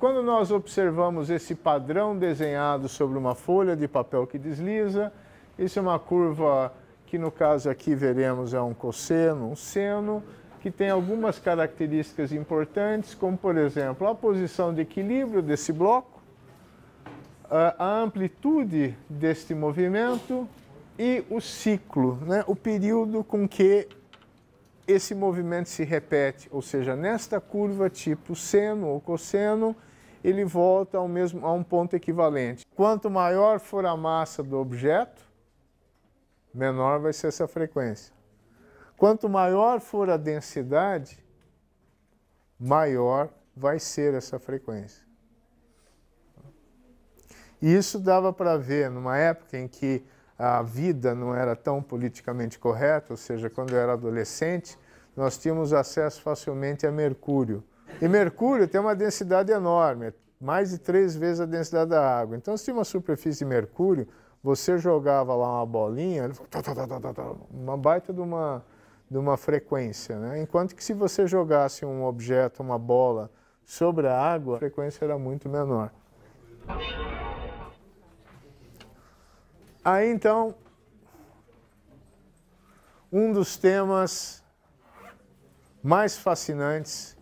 quando nós observamos esse padrão desenhado sobre uma folha de papel que desliza, isso é uma curva que no caso aqui veremos é um cosseno, um seno, que tem algumas características importantes, como por exemplo a posição de equilíbrio desse bloco, a amplitude deste movimento e o ciclo, né? O período com que esse movimento se repete, ou seja, nesta curva tipo seno ou cosseno, ele volta a um ponto equivalente. Quanto maior for a massa do objeto, menor vai ser essa frequência. Quanto maior for a densidade, maior vai ser essa frequência. E isso dava para ver numa época em que a vida não era tão politicamente correta, ou seja, quando eu era adolescente, nós tínhamos acesso facilmente a mercúrio. E mercúrio tem uma densidade enorme, mais de 3 vezes a densidade da água. Então, se tinha uma superfície de mercúrio, você jogava lá uma bolinha, uma baita de uma frequência, né? Enquanto que se você jogasse um objeto, uma bola, sobre a água, a frequência era muito menor. Aí, então, um dos temas mais fascinantes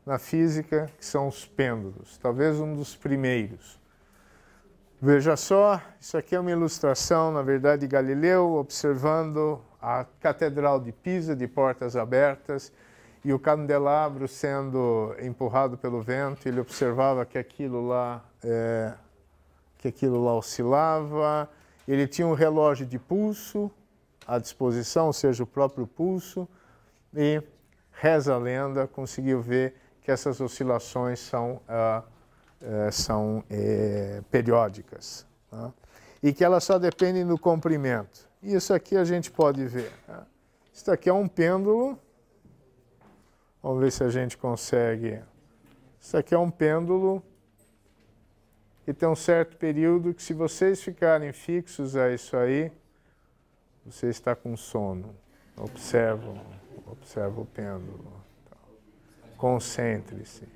na física, que são os pêndulos, talvez um dos primeiros. Veja só, isso aqui é uma ilustração, na verdade, de Galileu, observando a Catedral de Pisa, de portas abertas, e o candelabro sendo empurrado pelo vento. Ele observava que aquilo lá oscilava. Ele tinha um relógio de pulso à disposição, ou seja, o próprio pulso, e, reza a lenda, conseguiu ver que essas oscilações são periódicas, tá? E que elas só dependem do comprimento. Isso aqui a gente pode ver, tá? Isso aqui é um pêndulo. Vamos ver se a gente consegue. Isso aqui é um pêndulo e tem um certo período que, se vocês ficarem fixos a isso aí, você está com sono. Observa o pêndulo. Concentre-se.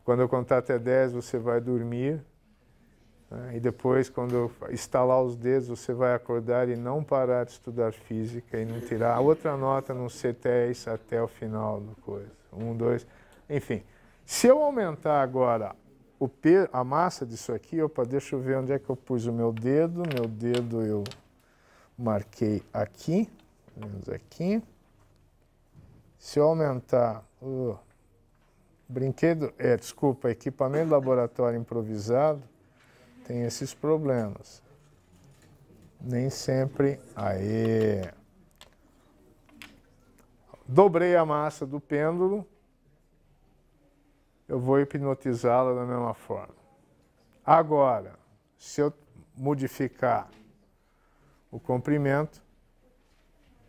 Quando eu contar até 10, você vai dormir, né? E depois, quando eu estalar os dedos, você vai acordar e não parar de estudar física e não tirar outra nota no CTES até o final da coisa. 1, 2, enfim. Se eu aumentar agora a massa disso aqui, opa, deixa eu ver onde é que eu pus o meu dedo. Meu dedo eu marquei aqui, menos aqui. Se eu aumentar equipamento de laboratório improvisado tem esses problemas. Nem sempre. Aê! Dobrei a massa do pêndulo, eu vou hipnotizá-la da mesma forma. Agora, se eu modificar o comprimento,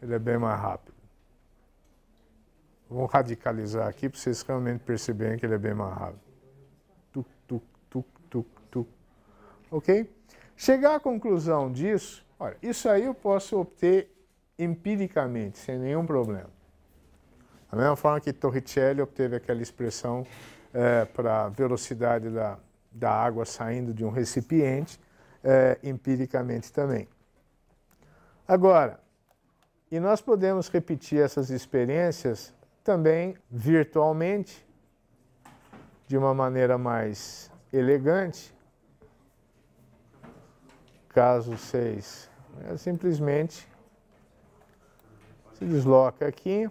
ele é bem mais rápido. Vamos radicalizar aqui para vocês realmente perceberem que ele é bem mais rápido. Tuc, tuc, tuc, tuc, tuc. Ok? Chegar à conclusão disso, olha, isso aí eu posso obter empiricamente, sem nenhum problema. Da mesma forma que Torricelli obteve aquela expressão para a velocidade da água saindo de um recipiente, empiricamente também. Agora, e nós podemos repetir essas experiências também virtualmente, de uma maneira mais elegante. Caso 6, simplesmente se desloca aqui.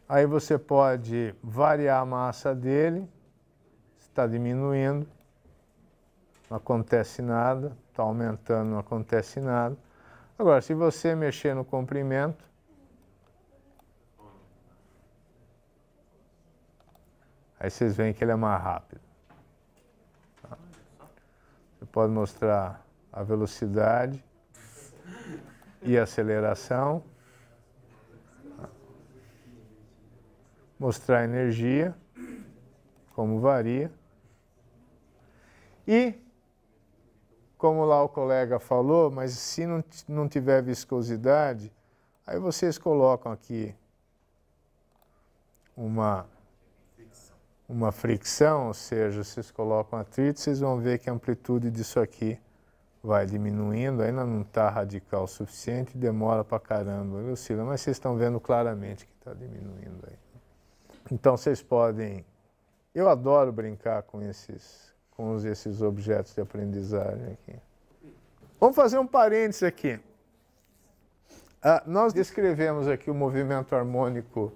Aí você pode variar a massa dele, está diminuindo, não acontece nada, está aumentando, não acontece nada. Agora, se você mexer no comprimento, aí vocês veem que ele é mais rápido. Você pode mostrar a velocidade e a aceleração, mostrar a energia, como varia, e, como lá o colega falou, mas se não tiver viscosidade, aí vocês colocam aqui uma uma fricção, ou seja, vocês colocam atrito, vocês vão ver que a amplitude disso aqui vai diminuindo, ainda não está radical o suficiente, demora pra caramba, viu, Cila? Mas vocês estão vendo claramente que está diminuindo aí. Então vocês podem... Eu adoro brincar com esses objetos de aprendizagem aqui. Vamos fazer um parênteses aqui. Nós descrevemos aqui o movimento harmônico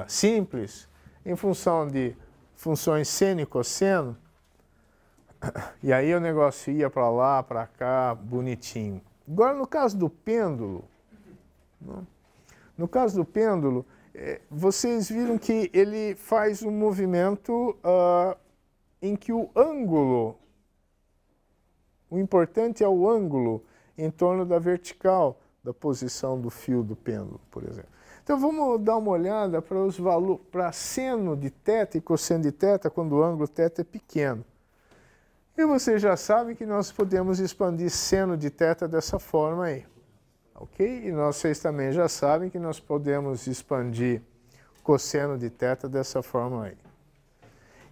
simples em função de funções seno e cosseno, e aí o negócio ia para lá, para cá, bonitinho. Agora, no caso do pêndulo, vocês viram que ele faz um movimento em que o ângulo, o importante é o ângulo em torno da vertical da posição do fio do pêndulo, por exemplo. Então vamos dar uma olhada para os valores, para seno de θ e cosseno de θ quando o ângulo θ é pequeno. E vocês já sabem que nós podemos expandir seno de θ dessa forma aí. Ok? E vocês também já sabem que nós podemos expandir cosseno de θ dessa forma aí.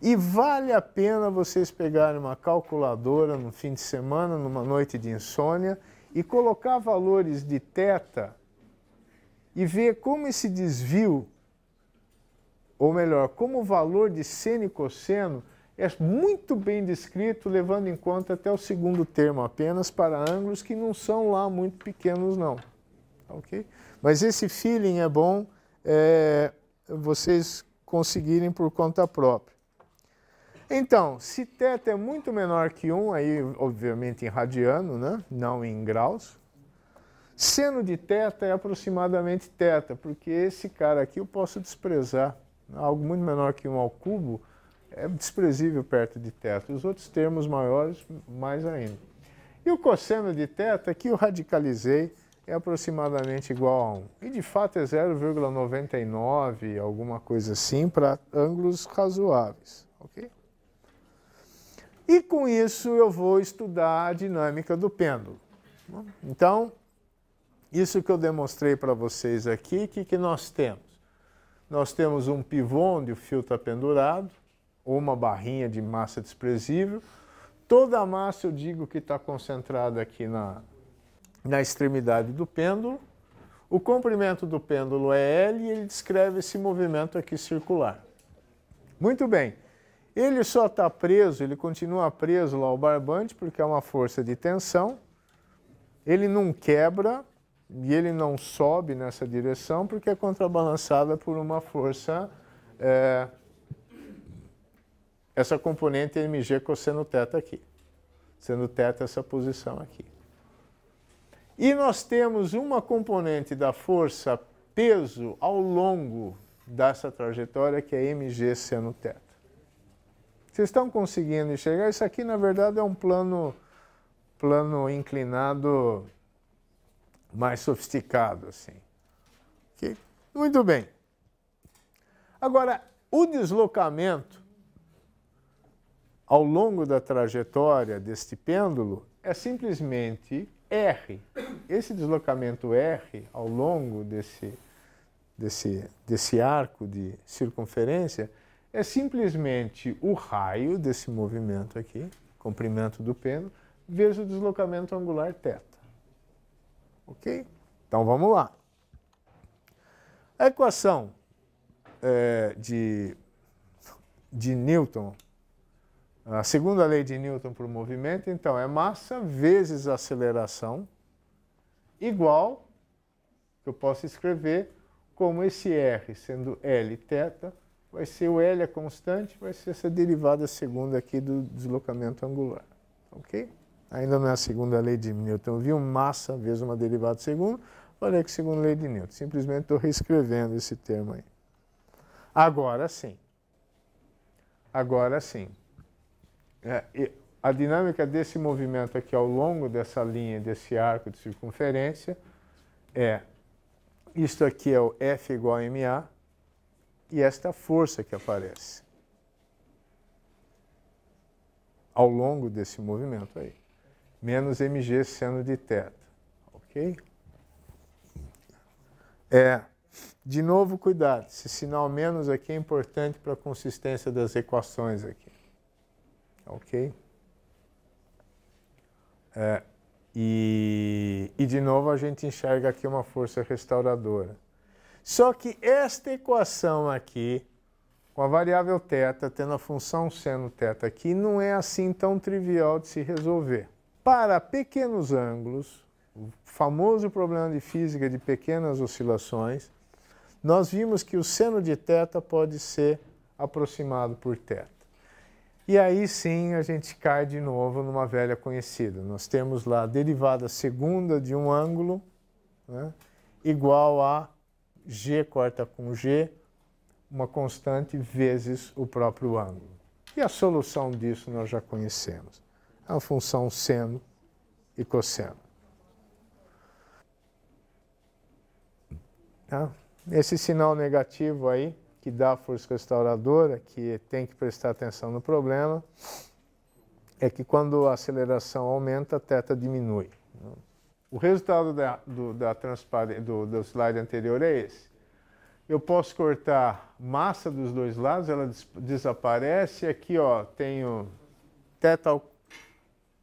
E vale a pena vocês pegarem uma calculadora no fim de semana, numa noite de insônia, e colocar valores de θ e ver como esse desvio, ou melhor, como o valor de seno e cosseno é muito bem descrito, levando em conta até o segundo termo apenas para ângulos que não são lá muito pequenos não. Ok? Mas esse feeling é bom vocês conseguirem por conta própria. Então, se θ é muito menor que 1, aí obviamente em radiano, né? Não em graus, seno de θ é aproximadamente θ, porque esse cara aqui eu posso desprezar. Algo muito menor que 1 ao cubo é desprezível perto de θ. Os outros termos maiores, mais ainda. E o cosseno de θ, aqui eu radicalizei, é aproximadamente igual a 1. E de fato é 0,99, alguma coisa assim, para ângulos razoáveis. Ok? E com isso eu vou estudar a dinâmica do pêndulo. Então, isso que eu demonstrei para vocês aqui, o que nós temos? Nós temos um pivô onde o fio está pendurado, ou uma barrinha de massa desprezível. Toda a massa eu digo que está concentrada aqui na extremidade do pêndulo. O comprimento do pêndulo é L e ele descreve esse movimento aqui circular. Muito bem. Ele só está preso, ele continua preso lá ao barbante porque é uma força de tensão. Ele não quebra e ele não sobe nessa direção porque é contrabalançada por uma força, essa componente mg cosseno θ aqui, sendo θ essa posição aqui. E nós temos uma componente da força peso ao longo dessa trajetória que é mg seno θ. Vocês estão conseguindo enxergar? Isso aqui, na verdade, é um plano inclinado mais sofisticado, assim. Okay? Muito bem. Agora, o deslocamento ao longo da trajetória deste pêndulo é simplesmente R. Esse deslocamento R ao longo desse arco de circunferência é simplesmente o raio desse movimento aqui, comprimento do pêndulo, vezes o deslocamento angular θ. Ok? Então vamos lá. A equação de Newton, a segunda lei de Newton para o movimento, então, é massa vezes aceleração igual, que eu posso escrever como esse R sendo L θ, vai ser o L é constante, vai ser essa derivada segunda aqui do deslocamento angular. Ok? Ainda não é a segunda lei de Newton. Eu vi um massa vezes uma derivada segunda, falei que segunda lei de Newton. Simplesmente estou reescrevendo esse termo aí. Agora sim. Agora sim. A dinâmica desse movimento aqui ao longo dessa linha, desse arco de circunferência, isto aqui é o F igual a MA, e esta força que aparece ao longo desse movimento aí, menos mg seno de θ, ok? De novo, cuidado, esse sinal menos aqui é importante para a consistência das equações aqui. Ok? E de novo a gente enxerga aqui uma força restauradora. Só que esta equação aqui, com a variável θ, tendo a função seno θ aqui, não é assim tão trivial de se resolver. Para pequenos ângulos, o famoso problema de física de pequenas oscilações, nós vimos que o seno de θ pode ser aproximado por θ. E aí sim a gente cai de novo numa velha conhecida. Nós temos lá a derivada segunda de um ângulo, né, igual a g corta com g, uma constante vezes o próprio ângulo. E a solução disso nós já conhecemos. É a função seno e cosseno. Tá? Esse sinal negativo aí, que dá a força restauradora, que tem que prestar atenção no problema, é que quando a aceleração aumenta, a θ diminui. O resultado do slide anterior é esse. Eu posso cortar massa dos dois lados, ela desaparece. Aqui, ó, tenho θ,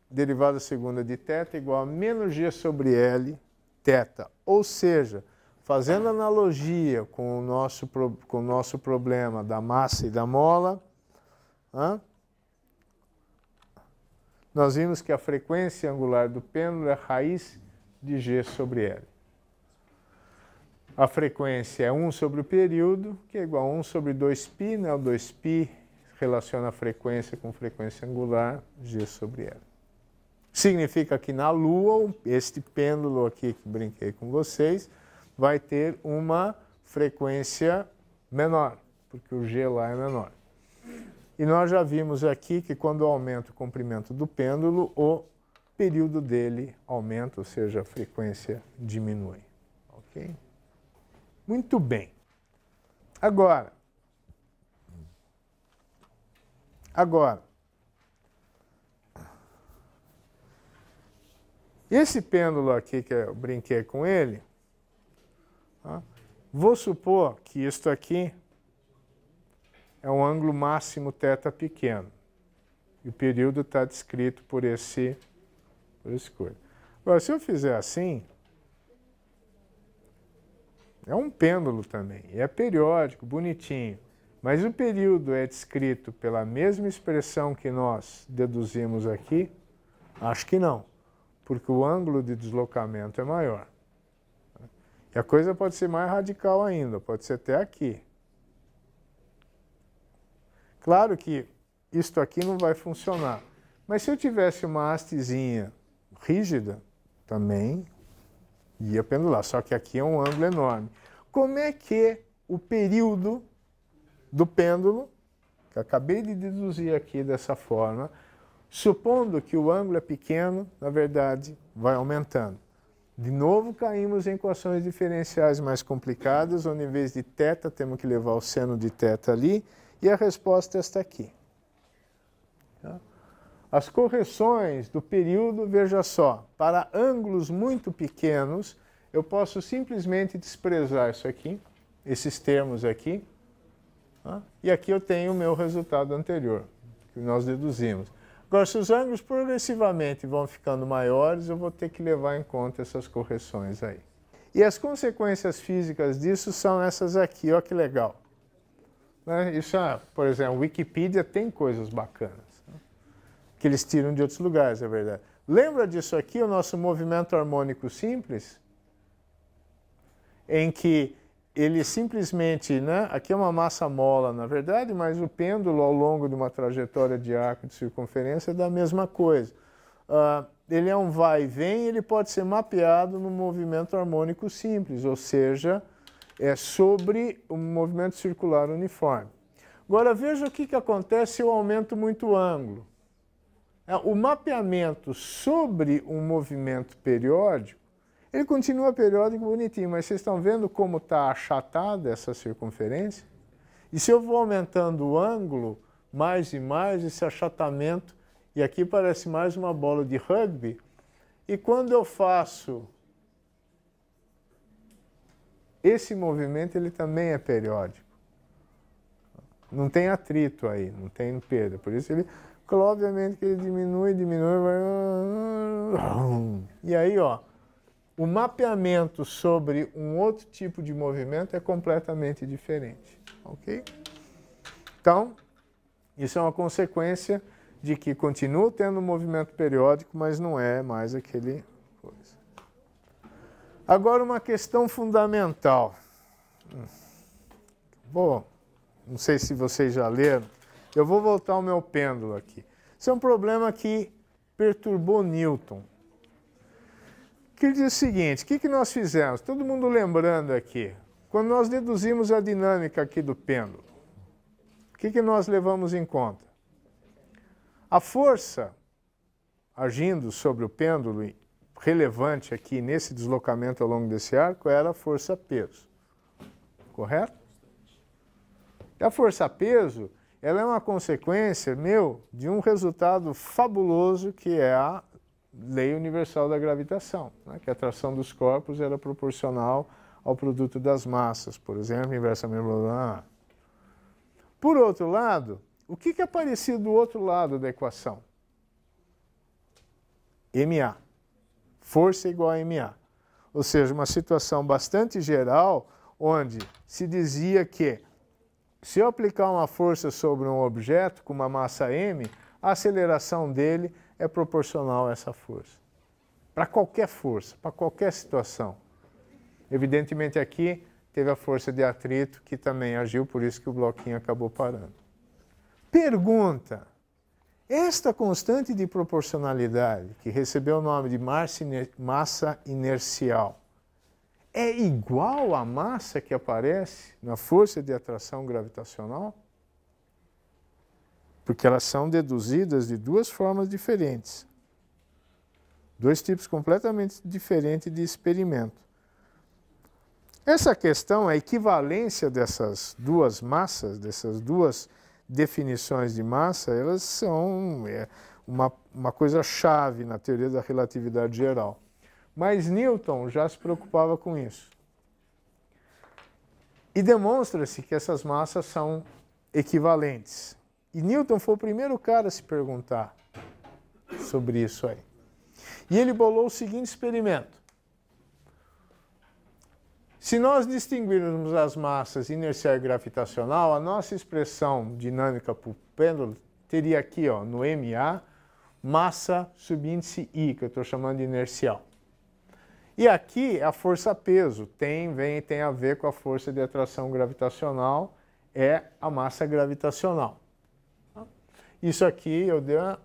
derivada segunda de θ igual a menos g sobre L θ. Ou seja, fazendo analogia com o nosso problema da massa e da mola, nós vimos que a frequência angular do pêndulo é raiz de g sobre L. A frequência é 1 sobre o período, que é igual a 1 sobre 2π, né? O 2π relaciona a frequência com frequência angular, g sobre L. Significa que na Lua, este pêndulo aqui que brinquei com vocês, vai ter uma frequência menor, porque o g lá é menor. E nós já vimos aqui que quando aumenta o comprimento do pêndulo, o período dele aumenta, ou seja, a frequência diminui. Ok? Muito bem. Agora, esse pêndulo aqui que eu brinquei com ele, vou supor que isto aqui é um ângulo máximo θ pequeno. E o período está descrito por esse coisa. Agora, se eu fizer assim, é um pêndulo também, e é periódico, bonitinho. Mas o período é descrito pela mesma expressão que nós deduzimos aqui? Acho que não, porque o ângulo de deslocamento é maior. E a coisa pode ser mais radical ainda, pode ser até aqui. Claro que isto aqui não vai funcionar, mas se eu tivesse uma hastezinha rígida, também ia pendular, só que aqui é um ângulo enorme. Como é que o período do pêndulo, que eu acabei de deduzir aqui dessa forma, supondo que o ângulo é pequeno, na verdade, vai aumentando. De novo, caímos em equações diferenciais mais complicadas, onde em vez de θ, temos que levar o seno de θ ali, e a resposta é esta aqui. As correções do período, veja só, para ângulos muito pequenos, eu posso simplesmente desprezar isso aqui, esses termos aqui, e aqui eu tenho o meu resultado anterior, que nós deduzimos. Agora, se os ângulos progressivamente vão ficando maiores, eu vou ter que levar em conta essas correções aí. E as consequências físicas disso são essas aqui, olha que legal. Isso, por exemplo, a Wikipedia tem coisas bacanas, que eles tiram de outros lugares, é verdade. Lembra disso aqui, o nosso movimento harmônico simples? Em que ele simplesmente, aqui é uma massa mola, na verdade, mas o pêndulo ao longo de uma trajetória de arco de circunferência é da mesma coisa. Ele é um vai e vem, ele pode ser mapeado no movimento harmônico simples, ou seja, é sobre um movimento circular uniforme. Agora veja o que acontece se eu aumento muito o ângulo. O mapeamento sobre um movimento periódico, ele continua periódico bonitinho, mas vocês estão vendo como está achatada essa circunferência? E se eu vou aumentando o ângulo mais e mais, esse achatamento, e aqui parece mais uma bola de rugby, e quando eu faço esse movimento ele também é periódico. Não tem atrito aí, não tem perda. Por isso ele, obviamente que ele diminui, vai... E aí, ó, o mapeamento sobre um outro tipo de movimento é completamente diferente, ok? Então, isso é uma consequência de que continua tendo um movimento periódico, mas não é mais aquele coisa. Agora, uma questão fundamental. Bom, não sei se vocês já leram, eu vou voltar ao meu pêndulo aqui. Isso é um problema que perturbou Newton. Que diz o seguinte, o que nós fizemos? Todo mundo lembrando aqui, quando nós deduzimos a dinâmica aqui do pêndulo, o que nós levamos em conta? A força agindo sobre o pêndulo, relevante aqui nesse deslocamento ao longo desse arco, era a força-peso. Correto? E a força-peso, ela é uma consequência, de um resultado fabuloso que é a lei universal da gravitação, né? Que a atração dos corpos era proporcional ao produto das massas, por exemplo, inversamente. Por outro lado, o que aparecia do outro lado da equação? MA. Força igual a MA. Ou seja, uma situação bastante geral, onde se dizia que se eu aplicar uma força sobre um objeto com uma massa m, a aceleração dele é proporcional a essa força. Para qualquer força, para qualquer situação. Evidentemente aqui teve a força de atrito que também agiu, por isso que o bloquinho acabou parando. Pergunta: esta constante de proporcionalidade, que recebeu o nome de massa inercial, é igual à massa que aparece na força de atração gravitacional? Porque elas são deduzidas de duas formas diferentes. Dois tipos completamente diferentes de experimento. Essa questão, a equivalência dessas duas massas, dessas duas definições de massa, elas são uma coisa chave na teoria da relatividade geral. Mas Newton já se preocupava com isso. E demonstra-se que essas massas são equivalentes. E Newton foi o primeiro cara a se perguntar sobre isso aí. E ele bolou o seguinte experimento. Se nós distinguirmos as massas inercial e gravitacional, a nossa expressão dinâmica para o pêndulo teria aqui, ó, no MA, massa subíndice I, que eu estou chamando de inercial. E aqui a força-peso tem a ver com a força de atração gravitacional, é a massa gravitacional. Isso aqui eu dei uma...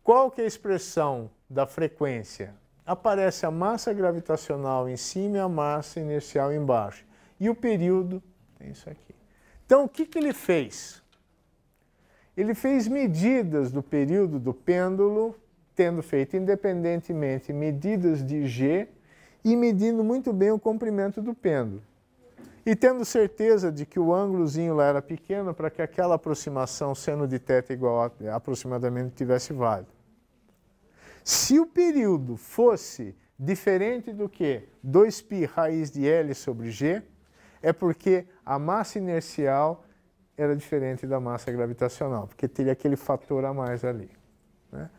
Qual que é a expressão da frequência? Aparece a massa gravitacional em cima e a massa inercial embaixo. E o período tem isso aqui. Então, o que ele fez? Ele fez medidas do período do pêndulo, tendo feito independentemente medidas de G e medindo muito bem o comprimento do pêndulo. E tendo certeza de que o ângulozinho lá era pequeno para que aquela aproximação seno de θ igual a aproximadamente tivesse válido. Se o período fosse diferente do que 2π raiz de L sobre G, é porque a massa inercial era diferente da massa gravitacional, porque teria aquele fator a mais ali, né?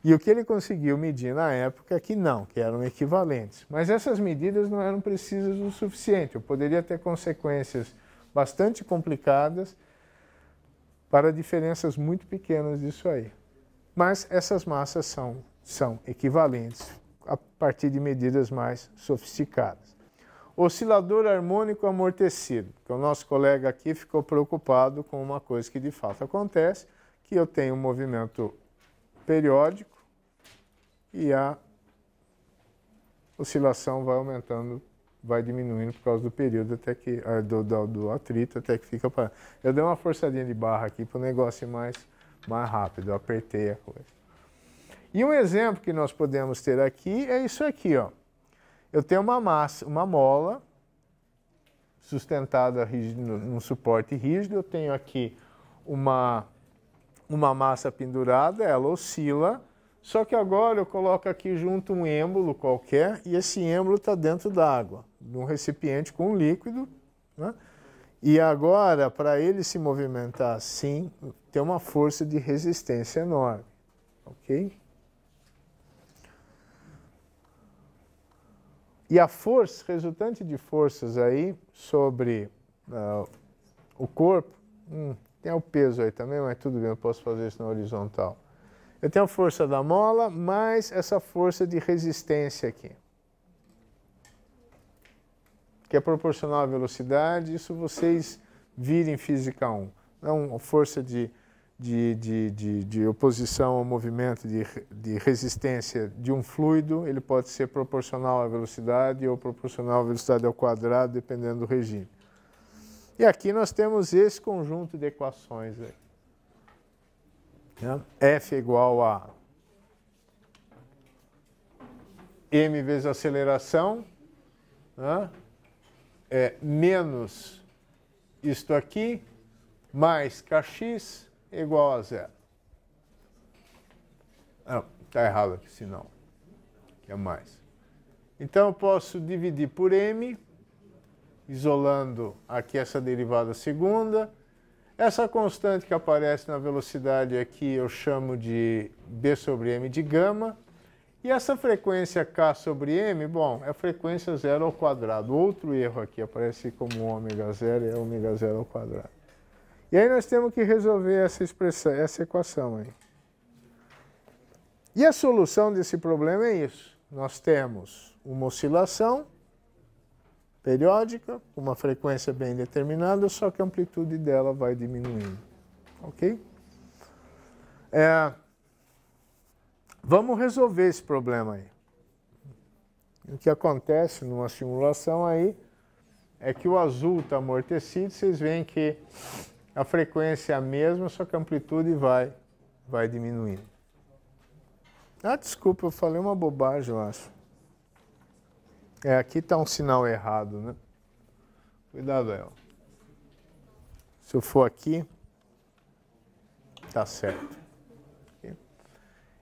E o que ele conseguiu medir na época é que não, que eram equivalentes. Mas essas medidas não eram precisas o suficiente. Eu poderia ter consequências bastante complicadas para diferenças muito pequenas disso aí. Mas essas massas são equivalentes a partir de medidas mais sofisticadas. Oscilador harmônico amortecido, que o nosso colega aqui ficou preocupado com uma coisa que de fato acontece, que eu tenho um movimento periódico e a oscilação vai aumentando, vai diminuindo por causa do período, até que do atrito, até que fica parado. Eu dei uma forçadinha de barra aqui para o negócio ir mais rápido, eu apertei a coisa. E um exemplo que nós podemos ter aqui é isso aqui, ó. Eu tenho uma massa, uma mola sustentada num suporte rígido, eu tenho aqui uma massa pendurada, ela oscila Só que agora eu coloco aqui junto um êmbolo qualquer e esse êmbolo está dentro d'água, de um recipiente com líquido, né? E agora, para ele se movimentar assim, tem uma força de resistência enorme, ok? E a força, resultante de forças aí sobre o corpo, tem o peso aí também, mas tudo bem, eu posso fazer isso na horizontal. Eu tenho a força da mola, mais essa força de resistência aqui, que é proporcional à velocidade. Isso vocês viram em Física 1. Não, a força de oposição ao movimento, de resistência de um fluido, ele pode ser proporcional à velocidade ou proporcional à velocidade ao quadrado, dependendo do regime. E aqui nós temos esse conjunto de equações aí. F é igual a m vezes aceleração, né? Menos isto aqui, mais kx igual a zero. Não, está errado aqui, senão. Aqui é mais. Então eu posso dividir por m, isolando aqui essa derivada segunda. Essa constante que aparece na velocidade aqui eu chamo de b sobre m de gama. E essa frequência k sobre m, bom, é a frequência zero ao quadrado. Outro erro aqui, aparece como ômega zero, é ômega zero ao quadrado. E aí nós temos que resolver essa expressão, essa equação aí. E a solução desse problema é isso. Nós temos uma oscilação periódica, com uma frequência bem determinada, só que a amplitude dela vai diminuindo. Ok? Vamos resolver esse problema aí. O que acontece numa simulação aí é que o azul está amortecido, vocês veem que a frequência é a mesma, só que a amplitude vai diminuindo. Ah, desculpa, eu falei uma bobagem, eu acho. Aqui está um sinal errado, né? Cuidado aí, ó. Se eu for aqui, tá certo. Aqui.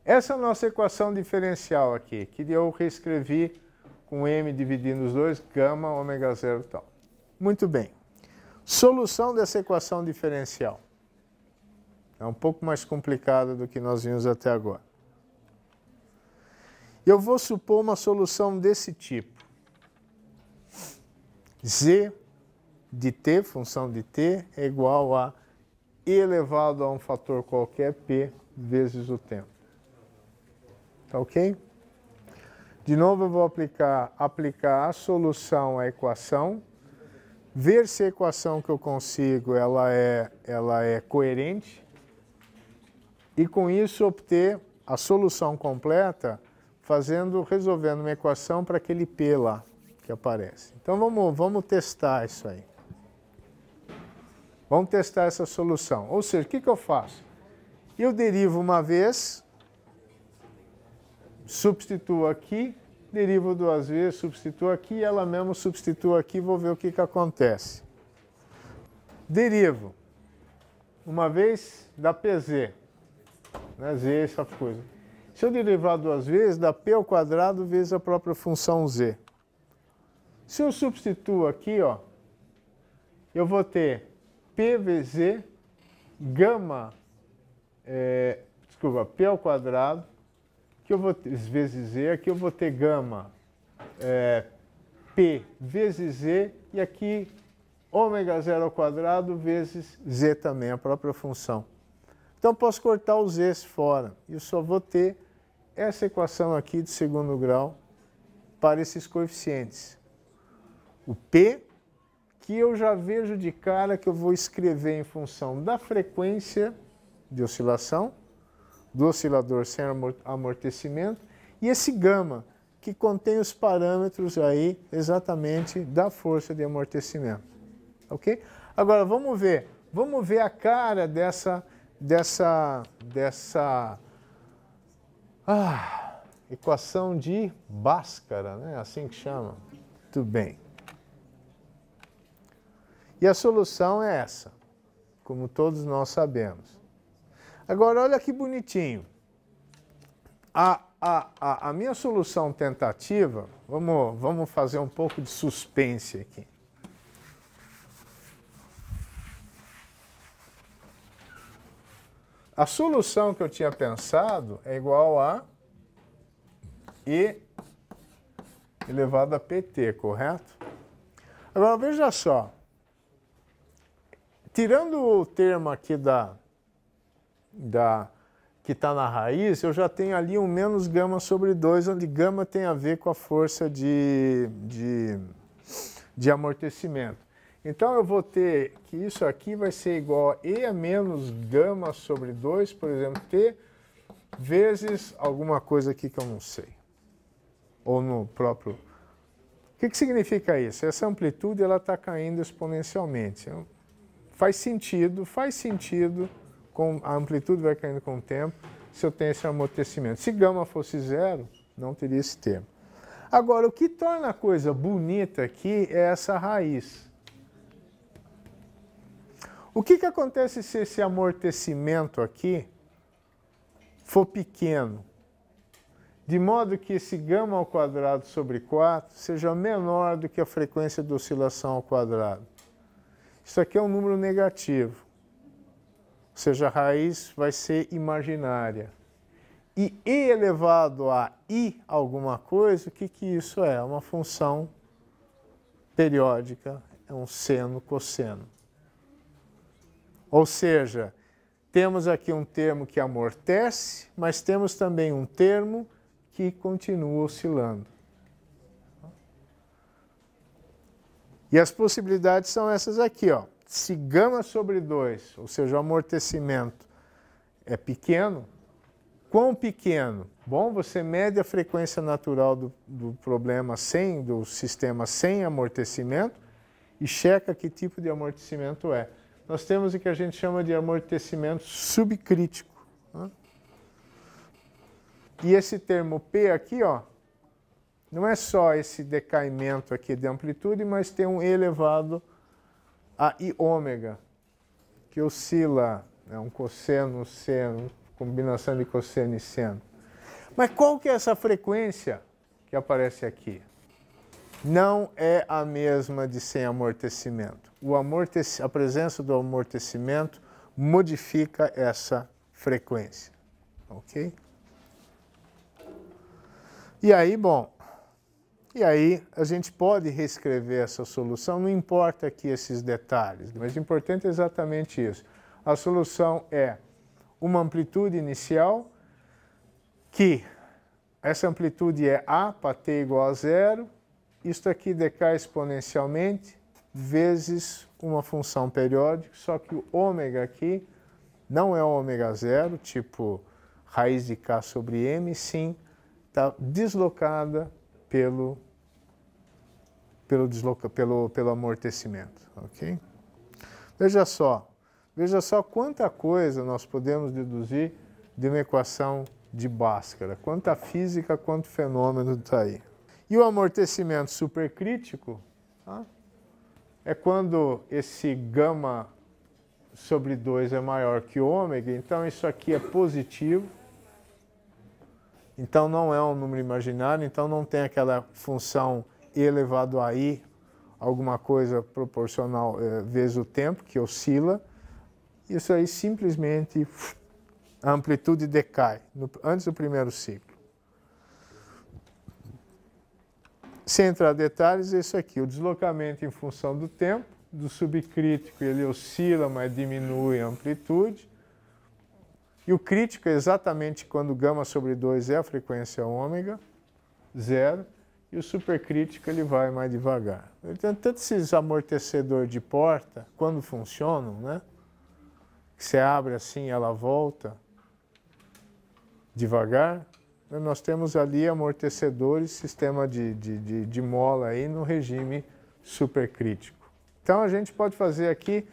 Essa é a nossa equação diferencial aqui, que eu reescrevi com m dividindo os dois, gama, ômega zero e tal. Muito bem. Solução dessa equação diferencial. É um pouco mais complicada do que nós vimos até agora. Eu vou supor uma solução desse tipo. Z de t, função de t, é igual a e elevado a um fator qualquer, p, vezes o tempo. Tá ok? De novo eu vou aplicar a solução à equação, ver se a equação que eu consigo ela é coerente e com isso obter a solução completa resolvendo uma equação para aquele p lá que aparece. Então vamos testar isso aí. Vamos testar essa solução. Ou seja, o que eu faço? Eu derivo uma vez, substituo aqui, derivo duas vezes, substituo aqui, ela mesmo substitua aqui, vou ver o que acontece. Derivo uma vez da PZ, né? Z, essa coisa. Se eu derivar duas vezes, dá p ao quadrado vezes a própria função z. Se eu substituo aqui, ó, eu vou ter p vezes z, gama, p ao quadrado, que eu vou ter, vezes z, aqui eu vou ter gama p vezes z, e aqui ômega zero ao quadrado vezes z também, a própria função. Então posso cortar os z's fora, e eu só vou ter essa equação aqui de segundo grau para esses coeficientes. O p, que eu já vejo de cara que eu vou escrever em função da frequência de oscilação, do oscilador sem amortecimento, e esse gama, que contém os parâmetros aí exatamente da força de amortecimento. Ok? Agora vamos ver a cara dessa equação de Bhaskara, né? Assim que chama. Tudo bem. E a solução é essa, como todos nós sabemos. Agora, olha que bonitinho. A minha solução tentativa, vamos fazer um pouco de suspense aqui. A solução que eu tinha pensado é igual a E elevado a PT, correto? Agora, veja só. Tirando o termo aqui que está na raiz, eu já tenho ali um menos gama sobre 2, onde gama tem a ver com a força de amortecimento. Então, eu vou ter que isso aqui vai ser igual a E a menos gama sobre 2, por exemplo, T, vezes alguma coisa aqui que eu não sei. Ou no próprio... O que significa isso? Essa amplitude ela está caindo exponencialmente. Faz sentido, a amplitude vai caindo com o tempo, se eu tenho esse amortecimento. Se gama fosse zero, não teria esse termo. Agora, o que torna a coisa bonita aqui é essa raiz. O que acontece se esse amortecimento aqui for pequeno? De modo que esse gama ao quadrado sobre 4 seja menor do que a frequência de oscilação ao quadrado. Isso aqui é um número negativo. Ou seja, a raiz vai ser imaginária. E E elevado a I alguma coisa, o que isso é? É uma função periódica, é um seno, cosseno. Ou seja, temos aqui um termo que amortece, mas temos também um termo que continua oscilando. E as possibilidades são essas aqui, ó. Se gama sobre 2, ou seja, o amortecimento é pequeno, quão pequeno? Bom, você mede a frequência natural do problema do sistema sem amortecimento e checa que tipo de amortecimento é. Nós temos o que a gente chama de amortecimento subcrítico. Né? E esse termo P aqui, ó, não é só esse decaimento aqui de amplitude, mas tem um E elevado a I ômega, que oscila, é um cosseno, seno, combinação de cosseno e seno. Mas qual que é essa frequência que aparece aqui? Não é a mesma de sem amortecimento. A presença do amortecimento modifica essa frequência. Ok? E aí, a gente pode reescrever essa solução, não importa aqui esses detalhes, mas o importante é exatamente isso. A solução é uma amplitude inicial, que essa amplitude é A para t igual a zero, isto aqui decai exponencialmente, vezes uma função periódica, só que o ômega aqui não é ômega zero, tipo raiz de k sobre m, sim, está deslocada pelo amortecimento, ok? Veja só quanta coisa nós podemos deduzir de uma equação de Bhaskara, quanta física, quanto fenômeno está aí. E o amortecimento supercrítico, tá? É quando esse gama sobre 2 é maior que ômega, então isso aqui é positivo, então não é um número imaginário, então não tem aquela função E elevado a I, alguma coisa proporcional vezes o tempo, que oscila. Isso aí simplesmente a amplitude decai antes do primeiro ciclo. Sem entrar em detalhes, é isso aqui, o deslocamento em função do tempo, do subcrítico ele oscila, mas diminui a amplitude. E o crítico é exatamente quando gama sobre 2 é a frequência ômega, zero, e o supercrítico ele vai mais devagar. Então, tanto esses amortecedores de porta, quando funcionam, né? Que você abre assim, ela volta devagar. Nós temos ali amortecedores, sistema de mola aí no regime supercrítico. Então a gente pode fazer aqui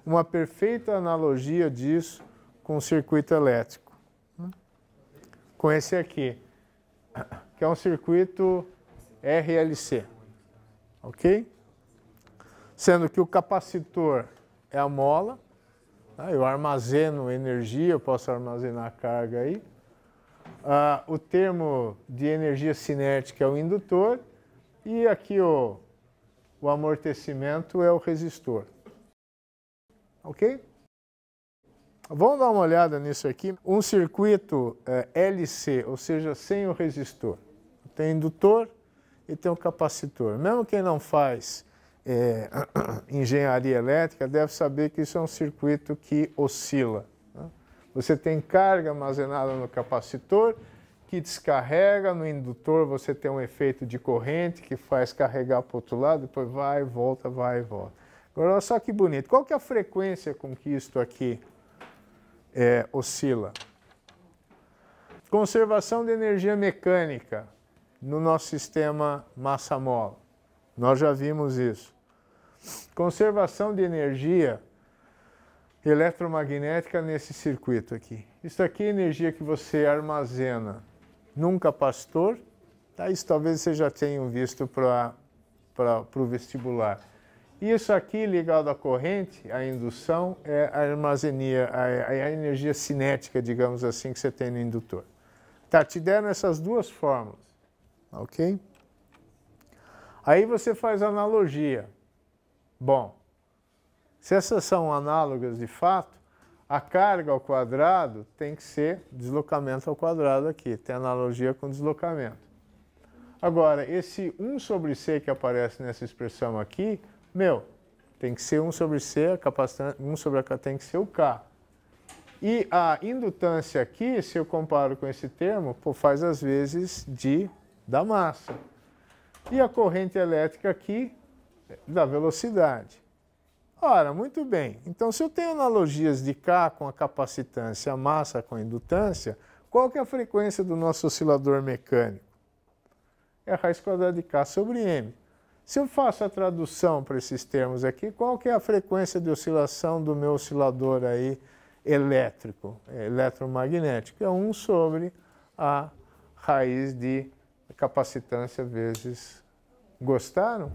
uma perfeita analogia disso com o circuito elétrico. Com esse aqui, que é um circuito RLC, ok? Sendo que o capacitor é a mola, tá? Eu armazeno energia, eu posso armazenar carga aí. O termo de energia cinética é o indutor e aqui o amortecimento é o resistor. Ok? Vamos dar uma olhada nisso aqui. Um circuito LC, ou seja, sem o resistor. Tem indutor e tem o capacitor. Mesmo quem não faz engenharia elétrica deve saber que isso é um circuito que oscila. Né? Você tem carga armazenada no capacitor que descarrega, no indutor você tem um efeito de corrente que faz carregar para o outro lado, depois vai e volta, vai e volta. Agora, olha só que bonito. Qual que é a frequência com que isto aqui oscila? Conservação de energia mecânica no nosso sistema massa-mola. Nós já vimos isso. Conservação de energia eletromagnética nesse circuito aqui. Isso aqui é energia que você armazena num capacitor. Tá? Isso talvez vocês já tenham visto para o vestibular. Isso aqui ligado à corrente, à indução, é a armazenia, a energia cinética, digamos assim, que você tem no indutor. Tá, te deram essas duas fórmulas, ok? Aí você faz analogia. Bom, se essas são análogas de fato, a carga ao quadrado tem que ser deslocamento ao quadrado aqui, tem analogia com deslocamento. Agora, esse 1 sobre C que aparece nessa expressão aqui, tem que ser 1 sobre C, a capacitância, 1 sobre a tem que ser o K. E a indutância aqui, se eu comparo com esse termo, faz as vezes da massa. E a corrente elétrica aqui, da velocidade. Ora, muito bem. Então, se eu tenho analogias de K com a capacitância, a massa com a indutância, qual que é a frequência do nosso oscilador mecânico? É a raiz quadrada de K sobre M. Se eu faço a tradução para esses termos aqui, qual que é a frequência de oscilação do meu oscilador aí elétrico, eletromagnético? É 1 sobre a raiz de capacitância vezes... Gostaram?